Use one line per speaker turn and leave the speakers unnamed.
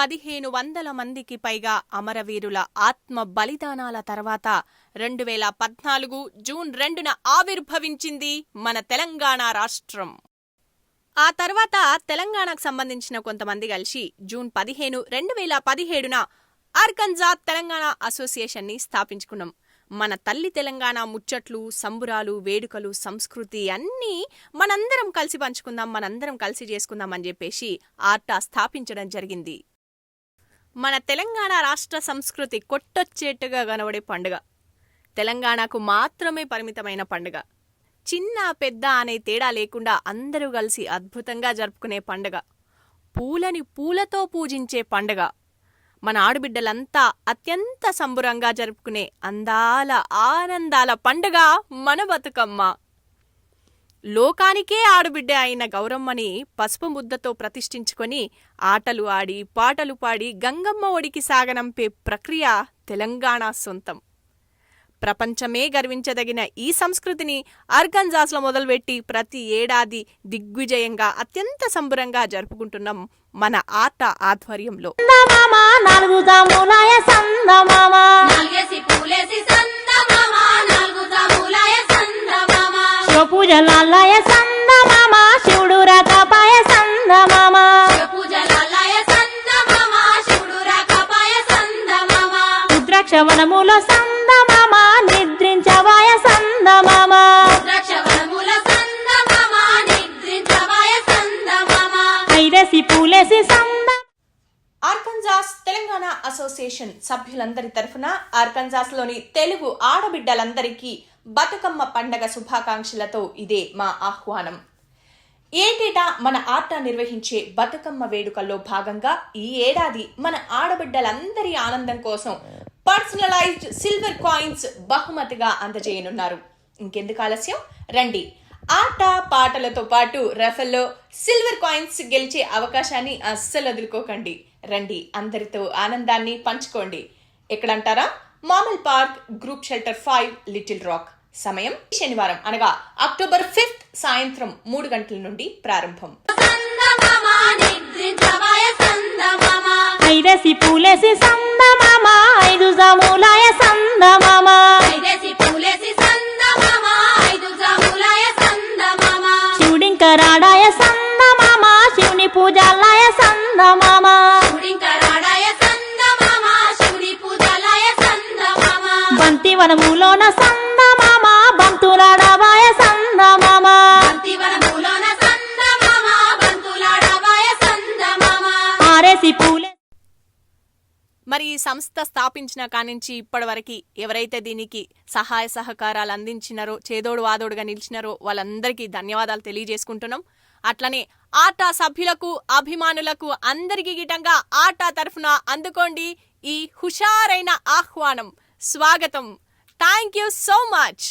1500 మందికి పైగా అమరవీరుల ఆత్మ బలిదానాల తర్వాత 2014 జూన్ 2న ఆవిర్భవించింది మన తెలంగాణ రాష్ట్రం. ఆ తర్వాత తెలంగాణకు సంబంధించిన కొంతమంది కలిసి జూన్ 15, 2017న ఆర్కన్జా తెలంగాణ అసోసియేషన్ని స్థాపించుకున్నాం. మన తల్లి తెలంగాణ ముచ్చట్లు, సంబురాలు, వేడుకలు, సంస్కృతి అన్నీ మనందరం కలిసి పంచుకుందాం, మనందరం కలిసి చేసుకుందాం అని చెప్పేసి ఆర్టా స్థాపించడం జరిగింది. మన తెలంగాణ రాష్ట్ర సంస్కృతి కొట్టొచ్చేట్టుగా కనబడే పండుగ, తెలంగాణకు మాత్రమే పరిమితమైన పండుగ, చిన్న పెద్ద అనే తేడా లేకుండా అందరూ కలిసి అద్భుతంగా జరుపుకునే పండుగ, పూలని పూలతో పూజించే పండుగ, మన ఆడబిడ్డలంతా అత్యంత సంబురంగా జరుపుకునే అందాల ఆనందాల పండుగ మన బతుకమ్మ. లోకానికే ఆడబిడ్డ అయిన గౌరమ్మని పసుపు ముద్దతో ప్రతిష్ఠించుకొని ఆటలు ఆడి పాటలు పాడి గంగమ్మ ఒడికి సాగనంపే ప్రక్రియ తెలంగాణ సొంతం. ప్రపంచమే గర్వించదగిన ఈ సంస్కృతిని ఆర్కన్జాస్లో మొదలుపెట్టి ప్రతి ఏడాది దిగ్విజయంగా అత్యంత సంబరంగా జరుపుకుంటున్నాం మన ఆర్టా ఆధ్వర్యంలో.
రుద్రాక్షవనములో సందమామ నిద్రించవాయ సందమామ, ఐరసి పూలేసి సంద.
ఆర్కన్జాస్ తెలంగాణ అసోసియేషన్ సభ్యులందరి తరఫున ఆర్కన్జాస్లోని తెలుగు ఆడబిడ్డలందరికీ బతుకమ్మ పండగ శుభాకాంక్షలతో ఇదే మా ఆహ్వానం. ఏటేటా మన ఆర్టా నిర్వహించే బతుకమ్మ వేడుకల్లో భాగంగా ఈ ఏడాది మన ఆడబిడ్డలందరి ఆనందం కోసం పర్సనలైజ్డ్ సిల్వర్ కాయిన్స్ బహుమతిగా అందజేయనున్నారు. ఇంకెందుకు ఆలస్యం, రండి ఆట పాటలతో పాటు రఫెల్లో సిల్వర్ కాయిన్స్ గెలిచే అవకాశాన్ని అస్సలు వదులుకోకండి. రండి, అందరితో ఆనందాన్ని పంచుకోండి. ఎక్కడంటారా? Mammal park, group shelter 5, Little Rock. సమయం శనివారం అనగా అక్టోబర్ 5 సాయంత్రం 3 గంటల నుండి ప్రారంభం.
ఐరసి పూలేసి సందమామ, ఐదు జాములాయ సందమామ, శివుడింకరాడాయ సందమామ, శివుని పూజాలాయ సందమామ, బంతివనములోన సందమామ, బంతులాడవాయ సందమామ, ఆరేసి పూలే.
మరి ఈ సంస్థ స్థాపించిన కానించి ఇప్పటి వరకు ఎవరైతే దీనికి సహాయ సహకారాలు అందించినారో, చేదోడు వాదోడుగా నిలిచినారో వాళ్ళందరికీ ధన్యవాదాలు తెలియజేసుకుంటున్నాం. అట్లనే ఆటా సభ్యులకు, అభిమానులకు అందరికీ గిటంగా ఆటా తరఫున అందుకోండి ఈ హుషారైన ఆహ్వానం, స్వాగతం. Thank you so much.